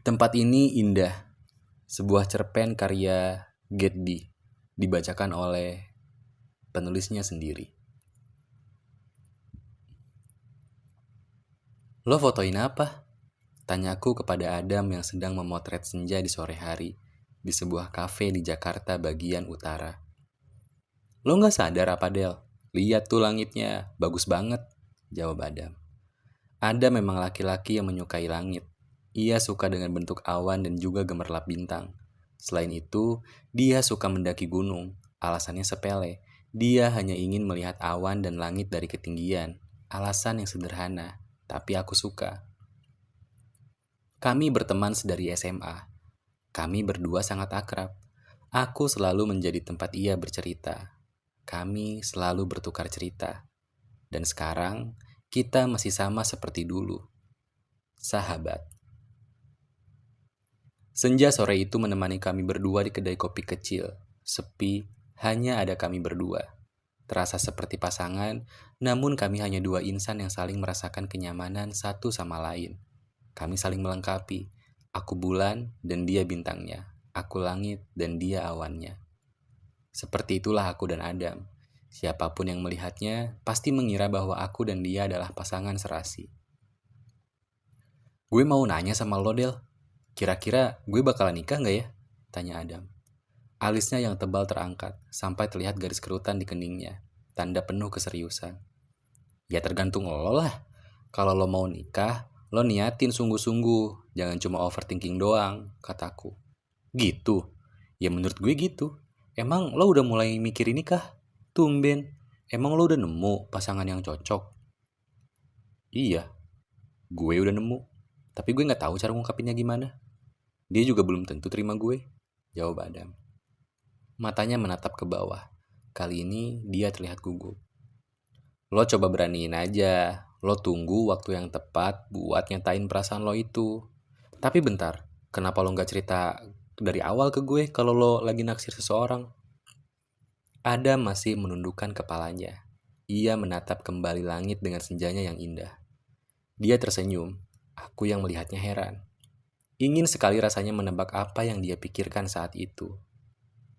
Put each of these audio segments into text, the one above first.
Tempat ini indah, sebuah cerpen karya Getty, dibacakan oleh penulisnya sendiri. Lo fotoin apa? Tanyaku kepada Adam yang sedang memotret senja di sore hari, di sebuah kafe di Jakarta bagian utara. Lo gak sadar apa, Del? Lihat tuh langitnya, bagus banget, jawab Adam. Adam memang laki-laki yang menyukai langit. Ia suka dengan bentuk awan dan juga gemerlap bintang. Selain itu, dia suka mendaki gunung. Alasannya sepele. Dia hanya ingin melihat awan dan langit dari ketinggian. Alasan yang sederhana, tapi aku suka. Kami berteman sedari SMA. Kami berdua sangat akrab. Aku selalu menjadi tempat ia bercerita. Kami selalu bertukar cerita. Dan sekarang, kita masih sama seperti dulu. Sahabat. Senja sore itu menemani kami berdua di kedai kopi kecil. Sepi, hanya ada kami berdua. Terasa seperti pasangan, namun kami hanya dua insan yang saling merasakan kenyamanan satu sama lain. Kami saling melengkapi. Aku bulan dan dia bintangnya. Aku langit dan dia awannya. Seperti itulah aku dan Adam. Siapapun yang melihatnya pasti mengira bahwa aku dan dia adalah pasangan serasi. Gue mau nanya sama lo, Del. Kira-kira gue bakalan nikah gak ya? Tanya Adam. Alisnya yang tebal terangkat, sampai terlihat garis kerutan di keningnya. Tanda penuh keseriusan. Ya tergantung lo lah. Kalau lo mau nikah, lo niatin sungguh-sungguh. Jangan cuma overthinking doang, kataku. Gitu? Ya menurut gue gitu. Emang lo udah mulai mikirin nikah? Tumben. Emang lo udah nemu pasangan yang cocok? Iya, gue udah nemu. Tapi gue gak tahu cara ngungkapinnya gimana. Dia juga belum tentu terima gue, jawab Adam. Matanya menatap ke bawah. Kali ini dia terlihat gugup. Lo coba beraniin aja. Lo tunggu waktu yang tepat buat nyatain perasaan lo itu. Tapi bentar, kenapa lo gak cerita dari awal ke gue kalau lo lagi naksir seseorang? Adam masih menundukkan kepalanya. Ia menatap kembali langit dengan senjanya yang indah. Dia tersenyum. Aku yang melihatnya heran. Ingin sekali rasanya menebak apa yang dia pikirkan saat itu.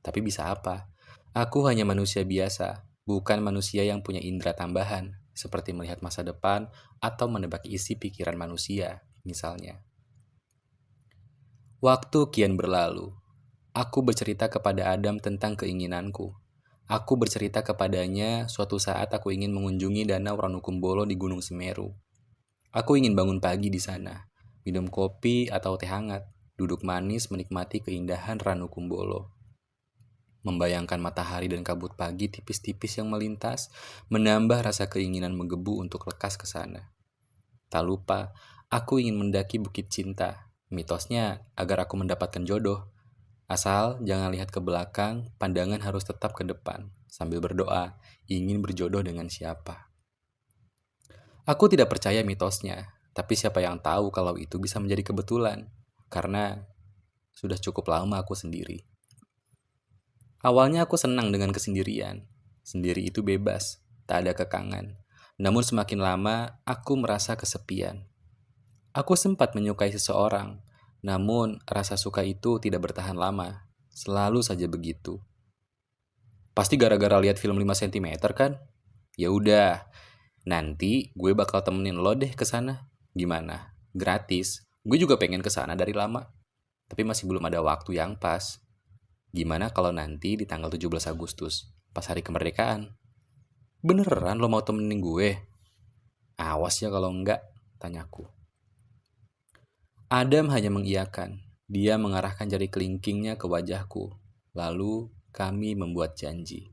Tapi bisa apa? Aku hanya manusia biasa, bukan manusia yang punya indera tambahan, seperti melihat masa depan atau menebak isi pikiran manusia, misalnya. Waktu kian berlalu. Aku bercerita kepada Adam tentang keinginanku. Aku bercerita kepadanya suatu saat aku ingin mengunjungi Danau Ranukumbolo di Gunung Semeru. Aku ingin bangun pagi di sana, minum kopi atau teh hangat, duduk manis menikmati keindahan Ranukumbolo. Membayangkan matahari dan kabut pagi tipis-tipis yang melintas, menambah rasa keinginan menggebu untuk lekas ke sana. Tak lupa, aku ingin mendaki Bukit Cinta, mitosnya agar aku mendapatkan jodoh. Asal jangan lihat ke belakang, pandangan harus tetap ke depan, sambil berdoa, ingin berjodoh dengan siapa. Aku tidak percaya mitosnya, tapi siapa yang tahu kalau itu bisa menjadi kebetulan, karena sudah cukup lama aku sendiri. Awalnya aku senang dengan kesendirian. Sendiri itu bebas, tak ada kekangan. Namun semakin lama, aku merasa kesepian. Aku sempat menyukai seseorang, namun rasa suka itu tidak bertahan lama. Selalu saja begitu. Pasti gara-gara lihat film 5 cm kan? Ya udah, nanti gue bakal temenin lo deh ke sana. Gimana? Gratis. Gue juga pengen ke sana dari lama. Tapi masih belum ada waktu yang pas. Gimana kalau nanti di tanggal 17 Agustus, pas hari kemerdekaan? Beneran lo mau temenin gue? Awas ya kalau enggak, tanyaku. Adam hanya mengiyakan. Dia mengarahkan jari kelingkingnya ke wajahku. Lalu kami membuat janji.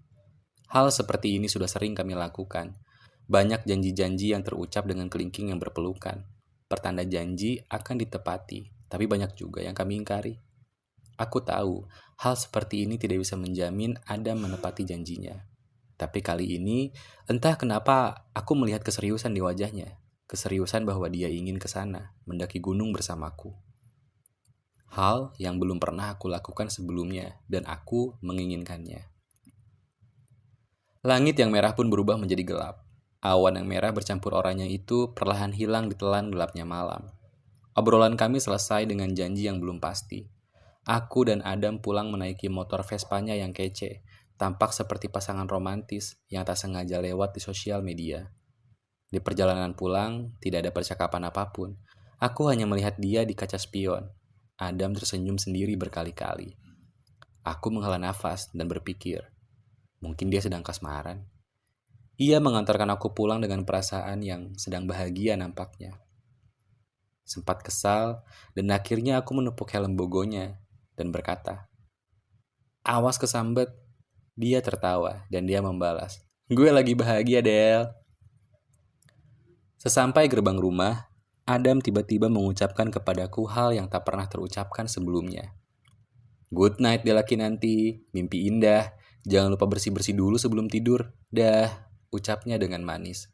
Hal seperti ini sudah sering kami lakukan. Banyak janji-janji yang terucap dengan kelingking yang berpelukan. Pertanda janji akan ditepati, tapi banyak juga yang kami ingkari. Aku tahu, hal seperti ini tidak bisa menjamin Adam menepati janjinya. Tapi kali ini, entah kenapa aku melihat keseriusan di wajahnya. Keseriusan bahwa dia ingin ke sana, mendaki gunung bersamaku. Hal yang belum pernah aku lakukan sebelumnya, dan aku menginginkannya. Langit yang merah pun berubah menjadi gelap. Awan yang merah bercampur oranye itu perlahan hilang ditelan gelapnya malam. Obrolan kami selesai dengan janji yang belum pasti. Aku dan Adam pulang menaiki motor Vespanya yang kece, tampak seperti pasangan romantis yang tak sengaja lewat di sosial media. Di perjalanan pulang, tidak ada percakapan apapun. Aku hanya melihat dia di kaca spion. Adam tersenyum sendiri berkali-kali. Aku menghela nafas dan berpikir, mungkin dia sedang kasmaran. Ia mengantarkan aku pulang dengan perasaan yang sedang bahagia nampaknya. Sempat kesal, dan akhirnya aku menepuk helm bogonya dan berkata, "Awas kesambet." Dia tertawa, dan dia membalas, "Gue lagi bahagia, Del." Sesampai gerbang rumah, Adam tiba-tiba mengucapkan kepadaku hal yang tak pernah terucapkan sebelumnya. "Good night, Delaki nanti. Mimpi indah. Jangan lupa bersih-bersih dulu sebelum tidur. Dah," ucapnya dengan manis.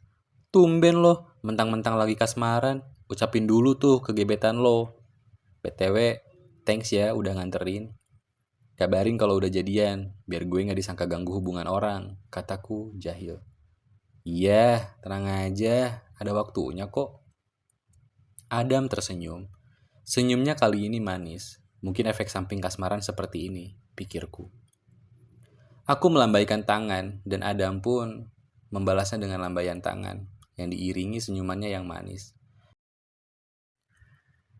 "Tumben lo, mentang-mentang lagi kasmaran. Ucapin dulu tuh ke gebetan lo. BTW, thanks ya udah nganterin. Kabarin kalau udah jadian, biar gue gak disangka ganggu hubungan orang," kataku jahil. "Iya, tenang aja, ada waktunya kok." Adam tersenyum. Senyumnya kali ini manis. Mungkin efek samping kasmaran seperti ini, pikirku. Aku melambaikan tangan, dan Adam pun membalasnya dengan lambaian tangan, yang diiringi senyumannya yang manis.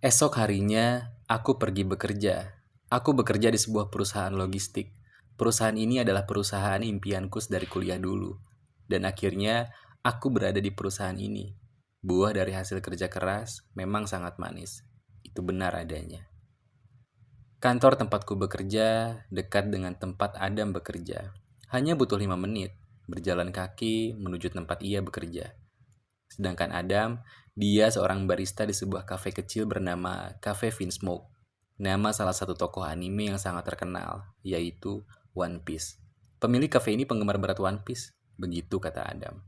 Esok harinya, aku pergi bekerja. Aku bekerja di sebuah perusahaan logistik. Perusahaan ini adalah perusahaan impianku dari kuliah dulu. Dan akhirnya, aku berada di perusahaan ini. Buah dari hasil kerja keras memang sangat manis. Itu benar adanya. Kantor tempatku bekerja dekat dengan tempat Adam bekerja. Hanya butuh 5 menit berjalan kaki menuju tempat ia bekerja. Sedangkan Adam, dia seorang barista di sebuah kafe kecil bernama Cafe Vinsmoke. Nama salah satu tokoh anime yang sangat terkenal, yaitu One Piece. Pemilik kafe ini penggemar berat One Piece, begitu kata Adam.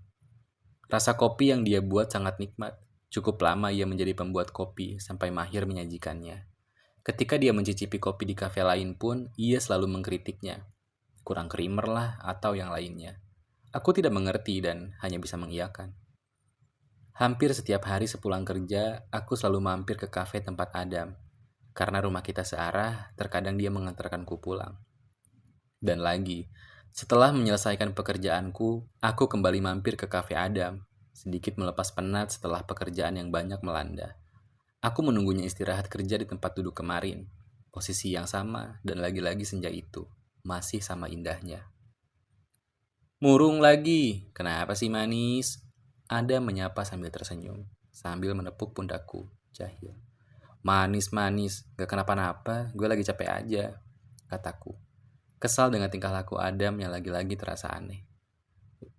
Rasa kopi yang dia buat sangat nikmat. Cukup lama ia menjadi pembuat kopi sampai mahir menyajikannya. Ketika dia mencicipi kopi di kafe lain pun, ia selalu mengkritiknya. Kurang krimer lah atau yang lainnya. Aku tidak mengerti dan hanya bisa mengiyakan. Hampir setiap hari sepulang kerja, aku selalu mampir ke kafe tempat Adam. Karena rumah kita searah, terkadang dia mengantarkanku pulang. Dan lagi, setelah menyelesaikan pekerjaanku, aku kembali mampir ke kafe Adam, sedikit melepas penat setelah pekerjaan yang banyak melanda. Aku menunggunya istirahat kerja di tempat duduk kemarin, posisi yang sama dan lagi-lagi senja itu, masih sama indahnya. "Murung lagi, kenapa sih manis?" Adam menyapa sambil tersenyum, sambil menepuk pundakku, jahil. "Manis-manis, gak kenapa-napa, gue lagi capek aja," kataku. Kesal dengan tingkah laku Adam yang lagi-lagi terasa aneh.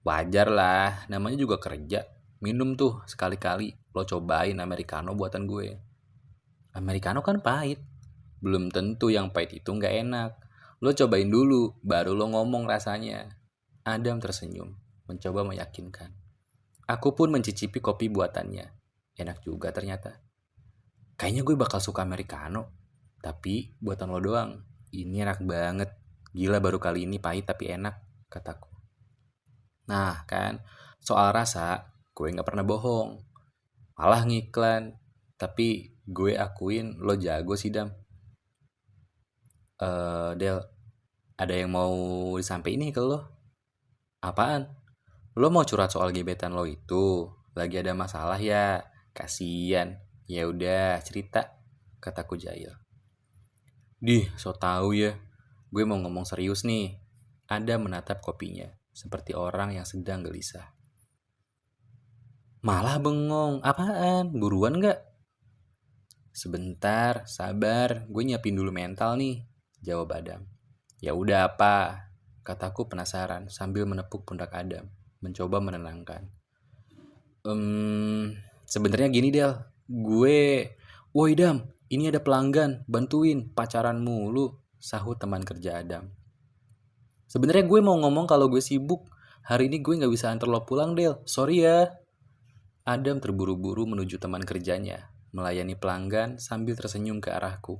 "Wajar lah, namanya juga kerja. Minum tuh sekali-kali, lo cobain americano buatan gue." "Americano kan pahit." "Belum tentu yang pahit itu nggak enak. Lo cobain dulu, baru lo ngomong rasanya." Adam tersenyum, mencoba meyakinkan. Aku pun mencicipi kopi buatannya. Enak juga ternyata. "Kayaknya gue bakal suka americano. Tapi buatan lo doang. Ini enak banget. Gila baru kali ini pahit tapi enak," kataku. Nah kan, soal rasa, gue gak pernah bohong. Malah ngiklan. Tapi gue akuin lo jago sih, Dam. Del, ada yang mau disampaikan nih ke lo. "Apaan? Lo mau curhat soal gebetan lo itu? Lagi ada masalah ya? Kasian. Ya udah, cerita," kataku jahil. "Dih, so tau ya. Gue mau ngomong serius nih." Ada menatap kopinya, seperti orang yang sedang gelisah. "Malah bengong, apaan? Buruan gak?" "Sebentar, sabar, gue nyiapin dulu mental nih," jawab Adam. "Ya udah apa?" kataku penasaran sambil menepuk pundak Adam, mencoba menenangkan. Sebenarnya gini Del, woi Dam, ini ada pelanggan, bantuin, pacaran mulu," sahut teman kerja Adam. "Sebenarnya gue mau ngomong kalau gue sibuk, hari ini gue nggak bisa antar lo pulang Del, sorry ya." Adam terburu-buru menuju teman kerjanya, melayani pelanggan sambil tersenyum ke arahku.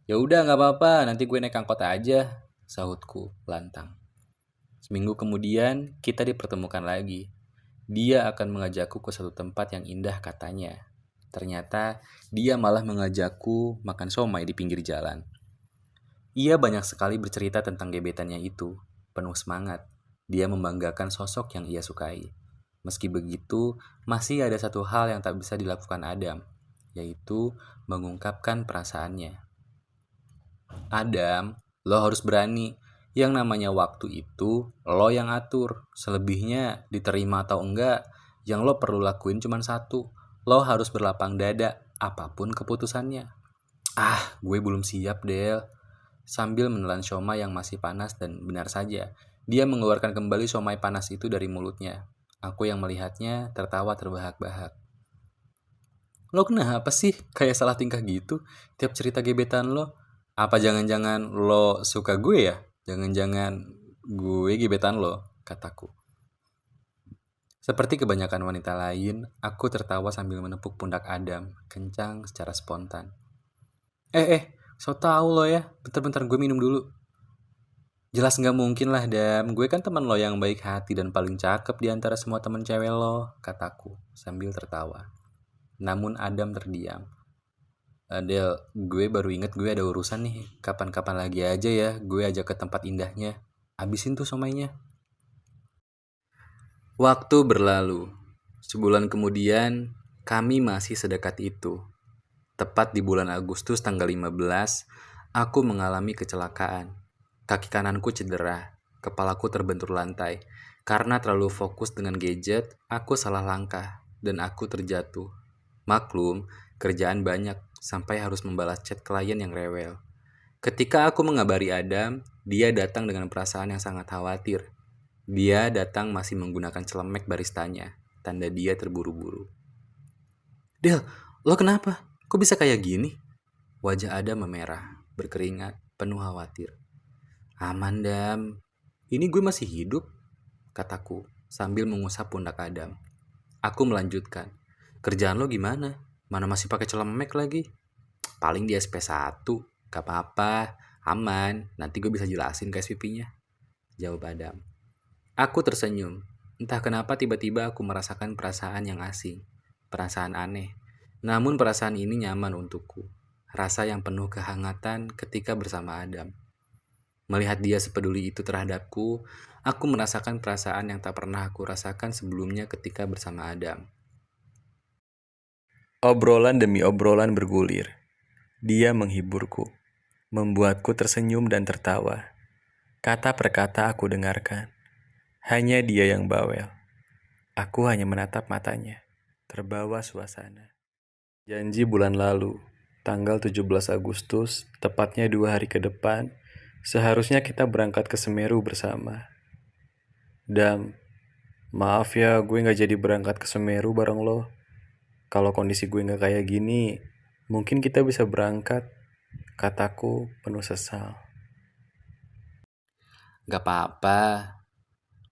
"Ya udah nggak apa-apa, nanti gue naik angkot aja," sahutku lantang. Seminggu kemudian, kita dipertemukan lagi. Dia akan mengajakku ke satu tempat yang indah katanya. Ternyata dia malah mengajakku makan somai di pinggir jalan. Ia banyak sekali bercerita tentang gebetannya itu, penuh semangat. Dia membanggakan sosok yang ia sukai. Meski begitu, masih ada satu hal yang tak bisa dilakukan Adam, yaitu mengungkapkan perasaannya. Adam, lo harus berani. Yang namanya waktu itu, lo yang atur. Selebihnya, diterima atau enggak, yang lo perlu lakuin cuma satu. Lo harus berlapang dada, apapun keputusannya. Gue belum siap, Del. Sambil menelan siomay yang masih panas dan benar saja, dia mengeluarkan kembali siomay panas itu dari mulutnya. Aku yang melihatnya tertawa terbahak-bahak. Lo kenapa sih kayak salah tingkah gitu tiap cerita gebetan lo? Apa jangan-jangan lo suka gue ya? Jangan-jangan gue gebetan lo, kataku. Seperti kebanyakan wanita lain, aku tertawa sambil menepuk pundak Adam, kencang secara spontan. So tau lo ya, bentar-bentar gue minum dulu. Jelas nggak mungkin lah, Dam. Gue kan teman lo yang baik hati dan paling cakep di antara semua teman cewek lo, kataku sambil tertawa. Namun Adam terdiam. Del, gue baru inget gue ada urusan nih. Kapan-kapan lagi aja ya, gue ajak ke tempat indahnya. Abisin tuh somainya. Waktu berlalu. Sebulan kemudian, kami masih sedekat itu. Tepat di bulan Agustus tanggal 15, aku mengalami kecelakaan. Kaki kananku cedera, kepalaku terbentur lantai. Karena terlalu fokus dengan gadget, aku salah langkah, dan aku terjatuh. Maklum, kerjaan banyak, sampai harus membalas chat klien yang rewel. Ketika aku mengabari Adam, dia datang dengan perasaan yang sangat khawatir. Dia datang masih menggunakan celemek baristanya, tanda dia terburu-buru. Del, lo kenapa? Kok bisa kayak gini? Wajah Adam memerah, berkeringat, penuh khawatir. Aman, Dam. Ini gue masih hidup, kataku, sambil mengusap pundak Adam. Aku melanjutkan. Kerjaan lo gimana? Mana masih pakai celemek lagi? Paling di SP1, gak apa-apa, aman, nanti gue bisa jelasin ke SPP-nya. Jawab Adam. Aku tersenyum. Entah kenapa tiba-tiba aku merasakan perasaan yang asing. Perasaan aneh. Namun perasaan ini nyaman untukku. Rasa yang penuh kehangatan ketika bersama Adam. Melihat dia sepeduli itu terhadapku, aku merasakan perasaan yang tak pernah aku rasakan sebelumnya ketika bersama Adam. Obrolan demi obrolan bergulir. Dia menghiburku, membuatku tersenyum dan tertawa. Kata per kata aku dengarkan. Hanya dia yang bawel. Aku hanya menatap matanya, terbawa suasana. Janji bulan lalu, tanggal 17 Agustus, tepatnya 2 hari ke depan, seharusnya kita berangkat ke Semeru bersama. Dam, maaf ya gue gak jadi berangkat ke Semeru bareng lo. Kalau kondisi gue gak kayak gini, mungkin kita bisa berangkat, kataku penuh sesal. Gak apa-apa,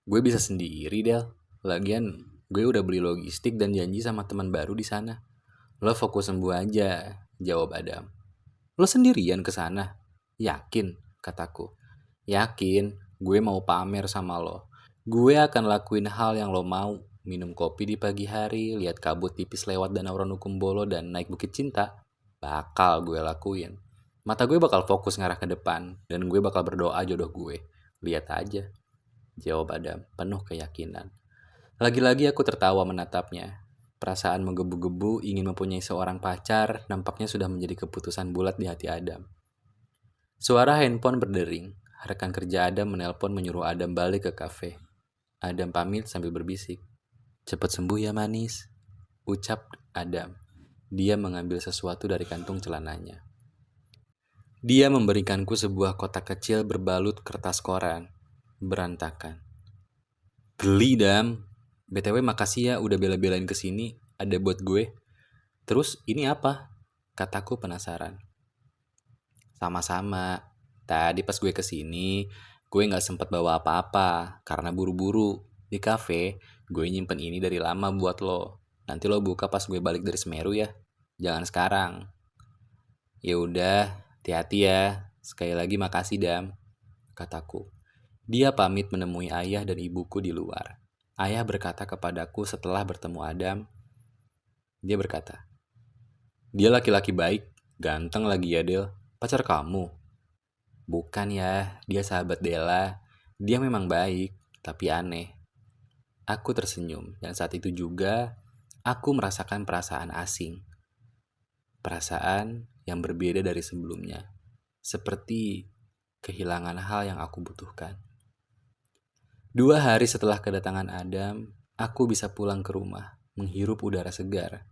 gue bisa sendiri, Del. Lagian, gue udah beli logistik dan janji sama teman baru di sana. Lo fokus sembuh aja, jawab Adam. Lo sendirian ke sana? Yakin, kataku. Yakin, gue mau pamer sama lo. Gue akan lakuin hal yang lo mau. Minum kopi di pagi hari, lihat kabut tipis lewat Danau Ranukumbolo dan naik Bukit Cinta. Bakal gue lakuin. Mata gue bakal fokus ngarah ke depan, dan gue bakal berdoa jodoh gue. Lihat aja, jawab Adam, penuh keyakinan. Lagi-lagi aku tertawa menatapnya. Perasaan menggebu-gebu ingin mempunyai seorang pacar nampaknya sudah menjadi keputusan bulat di hati Adam. Suara handphone berdering. Rekan kerja Adam menelpon menyuruh Adam balik ke kafe. Adam pamit sambil berbisik. Cepat sembuh ya manis, ucap Adam. Dia mengambil sesuatu dari kantung celananya. Dia memberikanku sebuah kotak kecil berbalut kertas koran. Berantakan. Geli, Dam. BTW makasih ya udah bela-belain kesini. Ada buat gue. Terus ini apa? Kataku penasaran. Sama-sama. Tadi pas gue kesini, gue gak sempat bawa apa-apa karena buru-buru. Di kafe, gue nyimpen ini dari lama buat lo. Nanti lo buka pas gue balik dari Semeru ya. Jangan sekarang. Ya udah, hati-hati ya. Sekali lagi makasih, Dam, kataku. Dia pamit menemui ayah dan ibuku di luar. Ayah berkata kepadaku setelah bertemu Adam. Dia berkata, Dia laki-laki baik, ganteng lagi ya Del. Pacar kamu? Bukan ya, dia sahabat Della. Dia memang baik, tapi aneh. Aku tersenyum, dan saat itu juga aku merasakan perasaan asing. Perasaan yang berbeda dari sebelumnya. Seperti kehilangan hal yang aku butuhkan. 2 hari setelah kedatangan Adam, aku bisa pulang ke rumah, menghirup udara segar.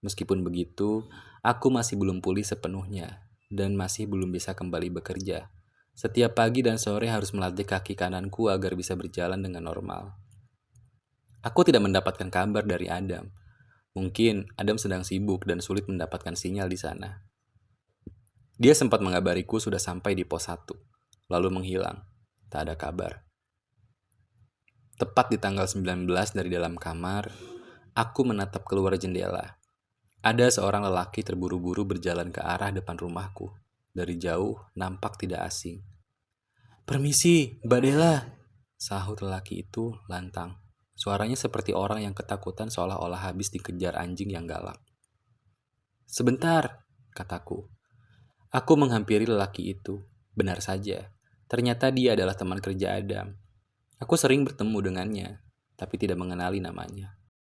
Meskipun begitu, aku masih belum pulih sepenuhnya dan masih belum bisa kembali bekerja. Setiap pagi dan sore harus melatih kaki kananku agar bisa berjalan dengan normal. Aku tidak mendapatkan kabar dari Adam. Mungkin Adam sedang sibuk dan sulit mendapatkan sinyal di sana. Dia sempat mengabariku sudah sampai di pos 1, lalu menghilang. Tak ada kabar. Tepat di tanggal 19 dari dalam kamar, aku menatap keluar jendela. Ada seorang lelaki terburu-buru berjalan ke arah depan rumahku. Dari jauh, nampak tidak asing. "Permisi, Mbak Della," sahut lelaki itu lantang. Suaranya seperti orang yang ketakutan seolah-olah habis dikejar anjing yang galak. "Sebentar," kataku. Aku menghampiri lelaki itu. Benar saja, ternyata dia adalah teman kerja Adam. Aku sering bertemu dengannya, tapi tidak mengenali namanya.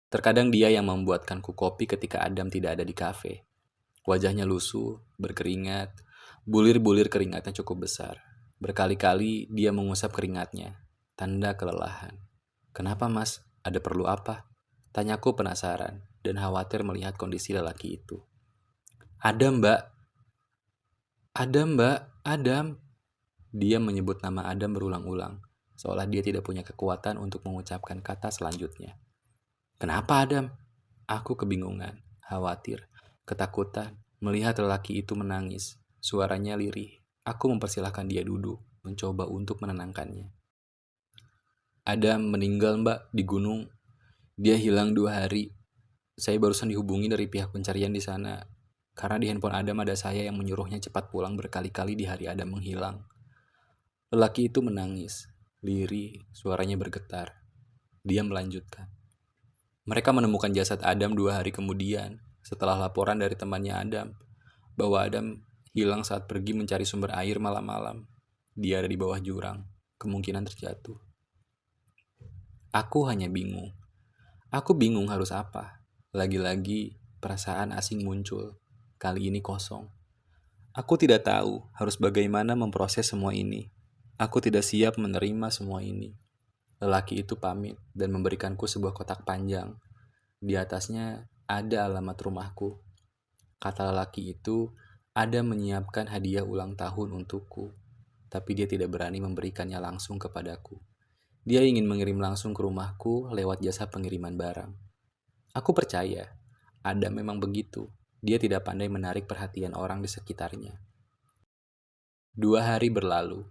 Terkadang dia yang membuatkanku kopi ketika Adam tidak ada di kafe. Wajahnya lusuh, berkeringat, bulir-bulir keringatnya cukup besar. Berkali-kali dia mengusap keringatnya, tanda kelelahan. "Kenapa mas? Ada perlu apa?" Tanyaku penasaran dan khawatir melihat kondisi lelaki itu. "Adam mbak, Adam mbak, Adam." Dia menyebut nama Adam berulang-ulang, seolah dia tidak punya kekuatan untuk mengucapkan kata selanjutnya. "Kenapa Adam?" Aku kebingungan, khawatir, ketakutan, melihat lelaki itu menangis. Suaranya lirih. Aku mempersilahkan dia duduk, mencoba untuk menenangkannya. "Adam meninggal mbak, di gunung. Dia hilang 2 hari. Saya barusan dihubungi dari pihak pencarian di sana. Karena di handphone Adam ada saya yang menyuruhnya cepat pulang berkali-kali di hari Adam menghilang." Lelaki itu menangis, lirih, suaranya bergetar. Dia melanjutkan. "Mereka menemukan jasad Adam 2 hari kemudian, setelah laporan dari temannya Adam, bahwa Adam hilang saat pergi mencari sumber air malam-malam. Dia ada di bawah jurang, kemungkinan terjatuh." Aku hanya bingung. Aku bingung harus apa. Lagi-lagi perasaan asing muncul. Kali ini kosong. Aku tidak tahu harus bagaimana memproses semua ini. Aku tidak siap menerima semua ini. Lelaki itu pamit dan memberikanku sebuah kotak panjang. Di atasnya ada alamat rumahku. Kata lelaki itu, ada menyiapkan hadiah ulang tahun untukku, tapi dia tidak berani memberikannya langsung kepadaku. Dia ingin mengirim langsung ke rumahku lewat jasa pengiriman barang. Aku percaya, Adam memang begitu. Dia tidak pandai menarik perhatian orang di sekitarnya. 2 hari berlalu.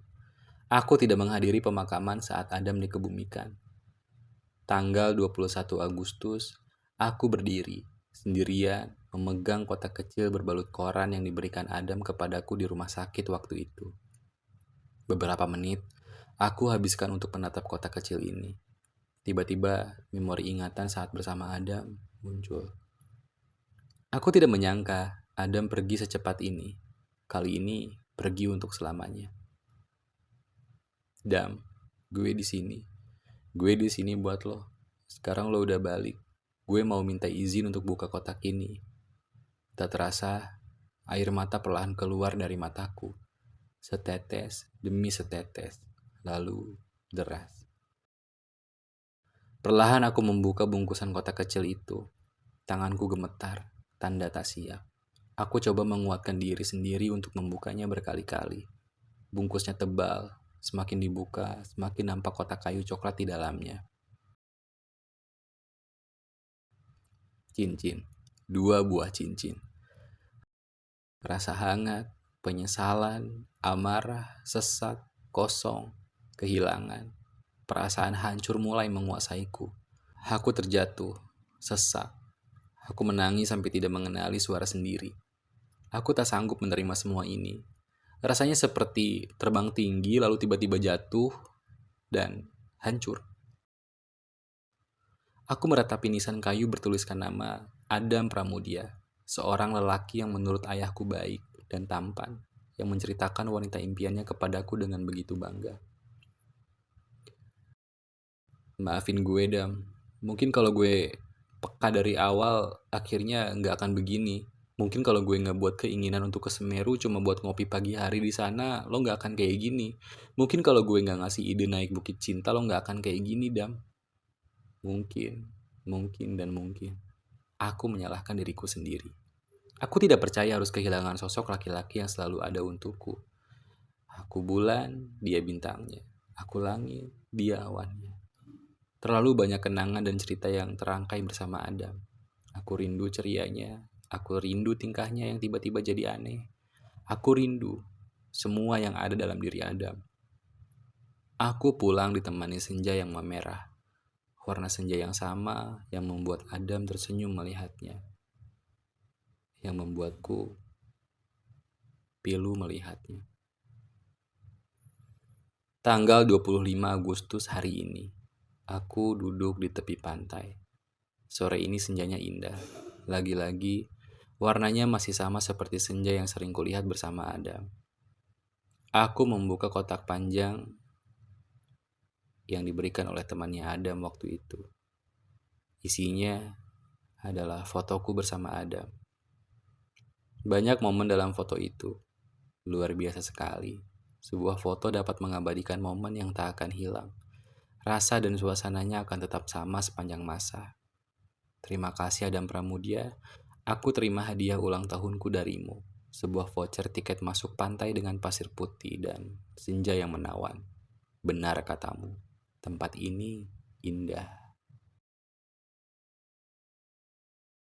Aku tidak menghadiri pemakaman saat Adam dikebumikan. Tanggal 21 Agustus, aku berdiri, sendirian, memegang kotak kecil berbalut koran yang diberikan Adam kepadaku di rumah sakit waktu itu. Beberapa menit, aku habiskan untuk menatap kotak kecil ini. Tiba-tiba, memori ingatan saat bersama Adam muncul. Aku tidak menyangka Adam pergi secepat ini. Kali ini, pergi untuk selamanya. "Dam, gue di sini. Gue di sini buat lo. Sekarang lo udah balik. Gue mau minta izin untuk buka kotak ini." Tak terasa, air mata perlahan keluar dari mataku. Setetes demi setetes, lalu deras. Perlahan aku membuka bungkusan kotak kecil itu. Tanganku gemetar, tanda tak siap. Aku coba menguatkan diri sendiri untuk membukanya berkali-kali. Bungkusnya tebal, semakin dibuka, semakin nampak kotak kayu coklat di dalamnya. Cincin, 2 buah cincin. Rasa hangat, penyesalan, amarah, sesat, kosong, kehilangan. Perasaan hancur mulai menguasaiku. Aku terjatuh, sesak. Aku menangis sampai tidak mengenali suara sendiri. Aku tak sanggup menerima semua ini. Rasanya seperti terbang tinggi lalu tiba-tiba jatuh dan hancur. Aku meratapi nisan kayu bertuliskan nama Adam Pramudia. Seorang lelaki yang menurut ayahku baik dan tampan, yang menceritakan wanita impiannya kepadaku dengan begitu bangga. Maafin gue, Dam. Mungkin kalau gue peka dari awal, akhirnya nggak akan begini. Mungkin kalau gue nggak buat keinginan untuk ke Semeru cuma buat ngopi pagi hari di sana, lo nggak akan kayak gini. Mungkin kalau gue nggak ngasih ide naik Bukit Cinta, lo nggak akan kayak gini, Dam. Mungkin, mungkin dan mungkin. Aku menyalahkan diriku sendiri. Aku tidak percaya harus kehilangan sosok laki-laki yang selalu ada untukku. Aku bulan, dia bintangnya. Aku langit, dia awannya. Terlalu banyak kenangan dan cerita yang terangkai bersama Adam. Aku rindu cerianya, aku rindu tingkahnya yang tiba-tiba jadi aneh. Aku rindu semua yang ada dalam diri Adam. Aku pulang ditemani senja yang memerah. Warna senja yang sama yang membuat Adam tersenyum melihatnya. Yang membuatku pilu melihatnya. Tanggal 25 Agustus hari ini. Aku duduk di tepi pantai. Sore ini senjanya indah. Lagi-lagi, warnanya masih sama seperti senja yang sering kulihat bersama Adam. Aku membuka kotak panjang yang diberikan oleh temannya Adam waktu itu. Isinya adalah fotoku bersama Adam. Banyak momen dalam foto itu. Luar biasa sekali. Sebuah foto dapat mengabadikan momen yang tak akan hilang. Rasa dan suasananya akan tetap sama sepanjang masa. Terima kasih Adam Pramudia. Aku terima hadiah ulang tahunku darimu. Sebuah voucher tiket masuk pantai dengan pasir putih dan senja yang menawan. Benar katamu, tempat ini indah.